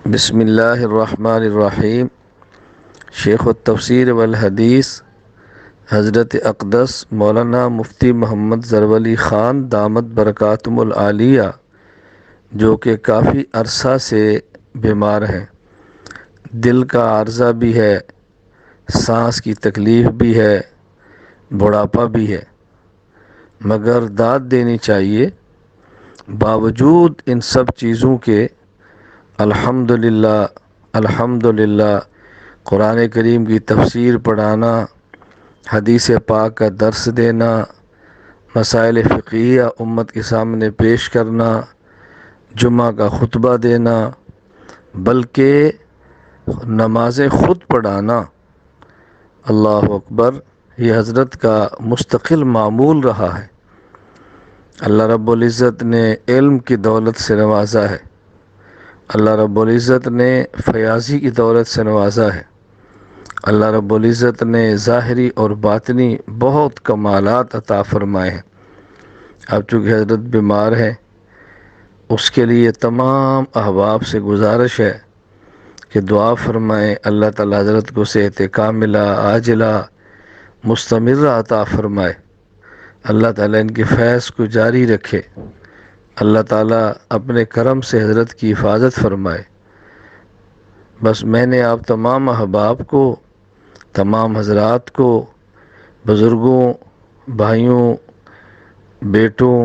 بسم اللہ الرحمن الرحیم۔ شیخ التفسیر والحدیث حضرت اقدس مولانا مفتی محمد زرولی خان دامت برکاتہم العالیہ، جو کہ کافی عرصہ سے بیمار ہیں، دل کا عارضہ بھی ہے، سانس کی تکلیف بھی ہے، بڑھاپا بھی ہے، مگر داد دینی چاہیے۔ باوجود ان سب چیزوں کے الحمدللہ الحمدللہ قرآن کریم کی تفسیر پڑھانا، حدیث پاک کا درس دینا، مسائل فقہیہ امت کے سامنے پیش کرنا، جمعہ کا خطبہ دینا، بلکہ نمازیں خود پڑھانا، اللہ اکبر، یہ حضرت کا مستقل معمول رہا ہے۔ اللہ رب العزت نے علم کی دولت سے نوازا ہے، اللہ رب العزت نے فیاضی کی دولت سے نوازا ہے، اللہ رب العزت نے ظاہری اور باطنی بہت کمالات عطا فرمائے ہیں۔ اب چونکہ حضرت بیمار ہے، اس کے لیے تمام احباب سے گزارش ہے کہ دعا فرمائیں، اللہ تعالی حضرت کو صحت کاملہ عاجلہ مستمرہ عطا فرمائے، اللہ تعالی ان کی فیض کو جاری رکھے، اللہ تعالیٰ اپنے کرم سے حضرت کی حفاظت فرمائے۔ بس میں نے آپ تمام احباب کو، تمام حضرات کو، بزرگوں، بھائیوں، بیٹوں،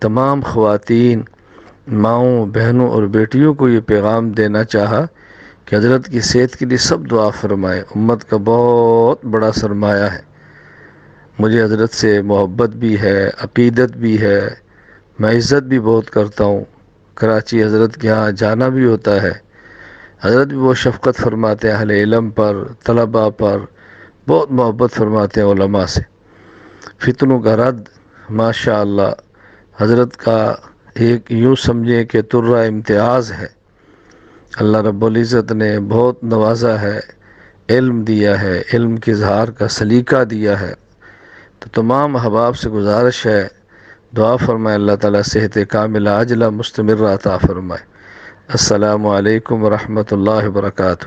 تمام خواتین، ماؤں، بہنوں اور بیٹیوں کو یہ پیغام دینا چاہا کہ حضرت کی صحت کے لیے سب دعا فرمائے، امت کا بہت بڑا سرمایہ ہے۔ مجھے حضرت سے محبت بھی ہے، عقیدت بھی ہے، میں عزت بھی بہت کرتا ہوں، کراچی حضرت کے ہاں جانا بھی ہوتا ہے۔ حضرت بھی بہت شفقت فرماتے ہیں اہل علم پر، طلباء پر، بہت محبت فرماتے ہیں علماء سے۔ فتنوں کا رد ماشاءاللہ حضرت کا ایک یوں سمجھیں کہ طرہ امتیاز ہے۔ اللہ رب العزت نے بہت نوازا ہے، علم دیا ہے، علم کے اظہار کا سلیقہ دیا ہے۔ تو تمام احباب سے گزارش ہے، دعا فرمائے اللہ تعالیٰ صحت کاملہ عاجلہ مستمرہ عطا فرمائے۔ السلام علیکم ورحمۃ اللہ وبرکاتہ۔